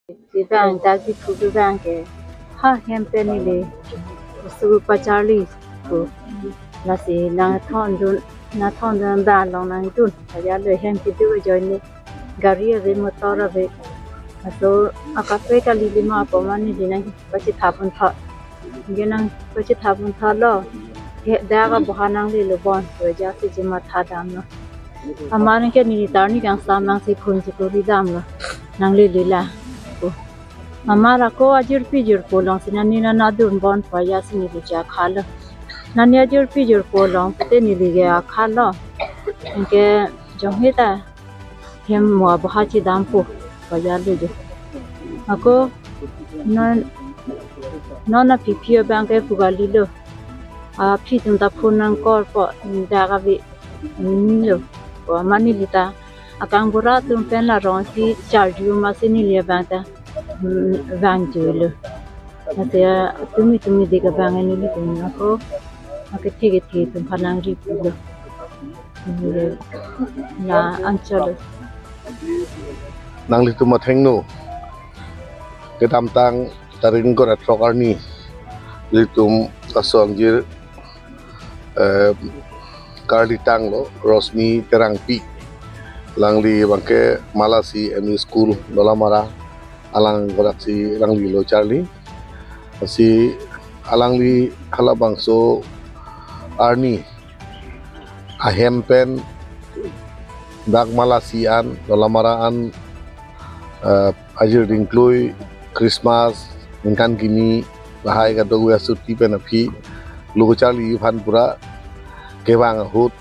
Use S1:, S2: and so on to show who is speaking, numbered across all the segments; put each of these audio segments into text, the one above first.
S1: Bang dagi kudu bang ke ha hempeni le su pachali ko nasi na thon dun ba long na dun ya le hem ki du jo ni gari ve motor ve so akape ka li ma pa mani dina pachi thapun tha genang pachi thapun tha lo he da ga bahanang le lo bon to ja si jima tha dam no amane ke ni tar ni kang sa mang si khun si ko ri dam lo nang le la Amara ko ajur pijur polong sinani na nadun bon paya sini bija khala nani ajur pijur polong pete ni lige khala ke jongheta hem mo bahachi dampu paya luje ako na pipio banke pugali lo a phitum ta phunan kor po daga bi lo ko mani lita akang bura tum pen la ron si charju ma sini le banta vang dulu. Nanti tumi dega bang ini ni tumi aku tiga tumpanang ribu na ancol.
S2: Nang litu mathengno ke tamtang tarin ko retrokar ni litum kasangjir karlitang lo Rosmi Terangpi langli bangke Malasi ME School Dolamara alang gorak si langli lo Charlie si alangli halabang so Arni ahempen dak Malasian Dolamaraan ajir dingklui Christmas ingkan kini bahai kata gue suti penapi lugu Charlie Pura kewang hut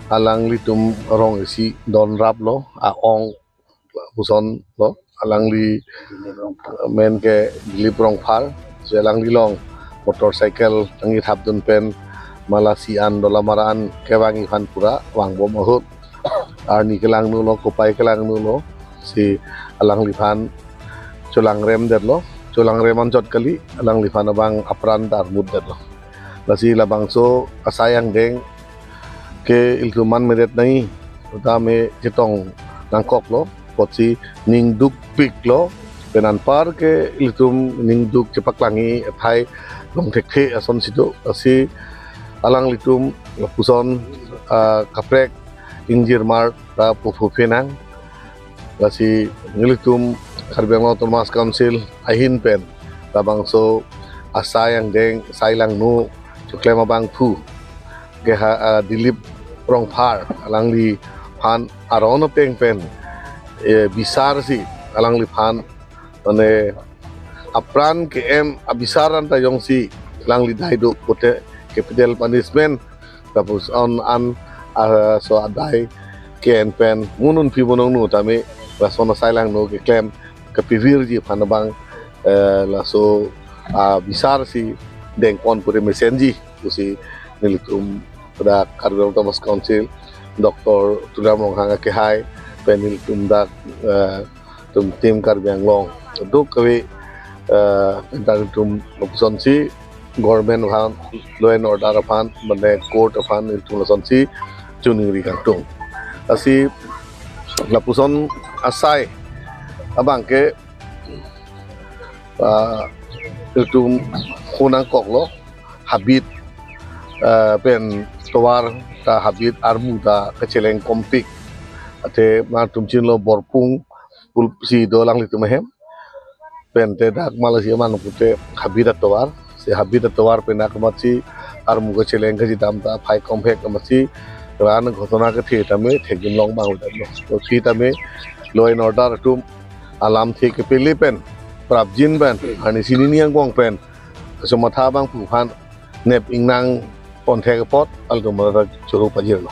S2: alang litum rong isi don rap lo aong puson lo alang li men ke dilip rong phal so alang li long motorcycle tangi thap dun pen Malasian Dolamaraan kewang Ivan Pura wang bom hut arni kelang nu lo kopai kelang nu lo si alang lipan culang rem det lo culang rem ancot kali alang lipan abang apran tar mud det lo lasi labang so asayang deng ke iltuman meret nai utame jetong nangkok lo potsi ningduk pik lo penan par ke iltum ningduk cepak langi thai long thekhe ason situ asi alang litum puson kaprek injir mar ta puphenang lasi ngilitum Karbiang Autonomous Council ahin pen labang so asayang deng sailang nu cuklema bang pu ke dilip rong phar alang li phan aron peng pen bisar si alang li phan mane apran ke em abisaran ta yong si alang li dai do pote capital punishment tapos on an so adai ke en pen munun pi bonong nu tame rasona sailang no ke claim ke pivir ji phan bang la so bisar si deng pon pure mesenji usi nilitum pada Karbiang Autonomous Council Dr. Tudam Long Hanga ke hai penil tumdak tum tim Karbiang Long itu kawi entar tum lopuson si government han law and order aphan mane court aphan itu lopuson si chuningri kantung asi lapuson asai abang ke itu kunang kok lo habit pen tawar ta habit armu ta keceleng kompik ate ma tumcin lo borpung pulsi dolang litu mehem pen te dak Malaysia manu pute habit tawar se habit tawar penak machi armu keceleng ke dam ta phai kompek machi ran ghotona ke the tame thegim long bang lo to thi tame law and order tum alam thi ke pilipen prabjin ben ani sini niang gong pen sematha bang pu phan nep ingnang pon thek pot altumara churu pajir lo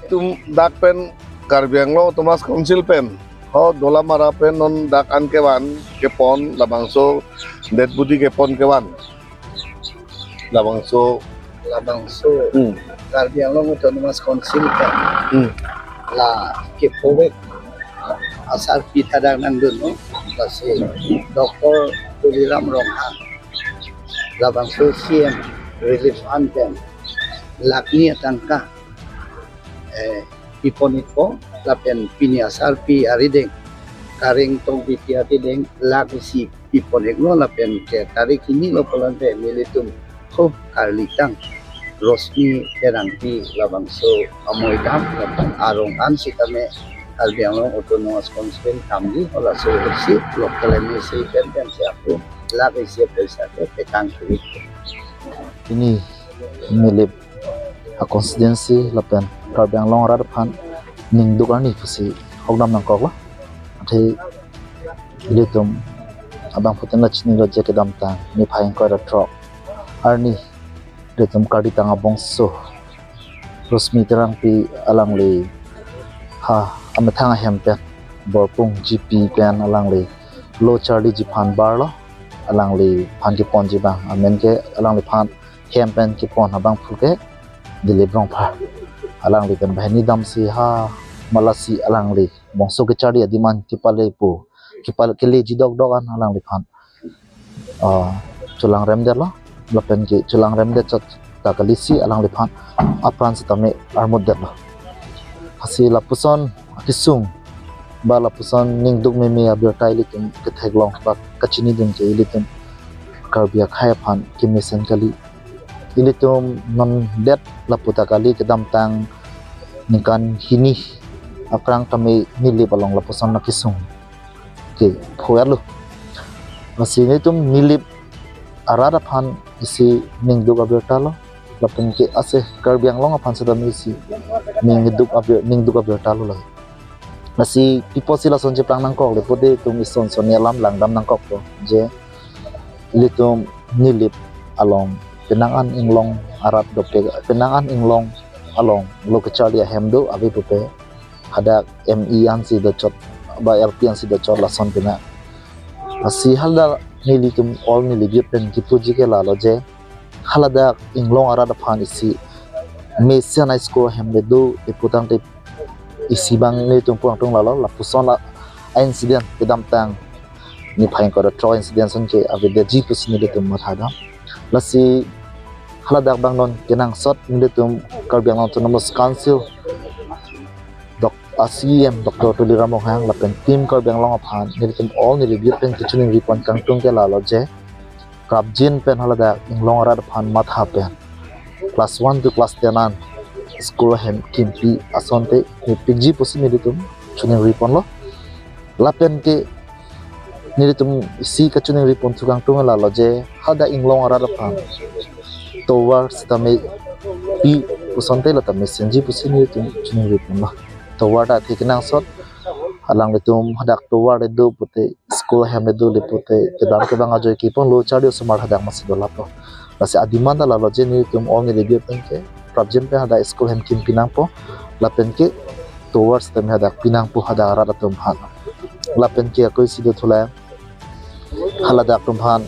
S2: tum dak pen Karbiang Autonomous Council pen ho Dolamara pen non dak an kewan ke pon labangso det budi ke pon kewan labangso
S3: Karbiang Autonomous Council pen la ke powek asal pitadang nandun no kasi Dr. Tuliram Rongha labang sosiem relief anten lakni tangka iponiko lapen pini asal pi arideng taring tong bitia ti deng lag si pipon ekno la pen ke tarik ini lo pelan te militum ko karlitang rosmi terang ti labangso amoy dam arong an si kame albiang autonomous consent kamdi ola so si local administration dan siapa lag si pesa ke petang kri
S4: ini milip a constituency lapen Karbiang long rad phan ning dukan ni pasi hognam nang kok la the litum abang puten la chini lo jeke dam tang ni phaing ko ra drop arni litum kardi tang abong so rosmi terang pi alang le ha amathang hem pen borpung gp pen alang le lo charli ji phan bar lo alang le phan ki pon ji bang amen ke alang le phan hem pen ki pon abang phul ke dile brong pha alang le kan bahni dam si ha malasi alang le bongso ke chari adiman kipale pu kipal kele jidok dogan alang le phan chulang rem der lo lapen ki chulang rem der chot ta kalisi alang le phan apran si tame armod der lo hasi lapuson akisung ba lapuson ning duk me me abir tai litum ke theglong ba kachini dum ke litum karbia khai phan kimisen kali ilitum non det laputa kali kedam tang nikan hini aprang kami nili balong lapusan nakisung ke phoyar lu masini tum nilip arada phan isi ning duk abirta lo lapun ke ase karbiang long phan sadam isi ning duk abirta lo la masi pipo sila sonje plang nang kok lepode tum ison sonia lam langdam nang kok to je litum nilip along penangan inglong arat dope penangan inglong along lo kecuali hemdo abi pupe ada mi an si dachot ba lp an si dachot lason pena asi halda nilitum all nili pen kipuji ke lalo je halada inglong arat phan isi mesian high school hemdo do iputang te isi bang ni tum puang tung lalo la puson la incident kedam tang ni phain ko tro incident son ke abi de ji pusni de tum mathada lasi haladak bang non kenang sot militum Karbiang Autonomous Council ACM Dr. Tulira Mohang lapen tim Karbiang long aphan militum all ni review pen kitchening ripon kangtung ke lalo je krabjin pen haladak inglong rad phan matha pen class 1 to class 10 an school hem kimpi asonte pigji pusi militum chuning ripon lo lapen ke nilitum si kachuning ripon tukang tung lalo je hada inglong rad phan towards tame pi pusonte la tame senji pusini tum chuning ripon la toward a thikinang sot alang letum hadak toward do pute school hem do le pute kedar ke banga joy ki pon lo chadio smart hadak masidola to lase adimanda la loje ni tum ong ni lebio penke problem pe hada school hem kim pinang po la penke towards tame hadak pinang po hada ra tum han la penke koi sido thula halada tum han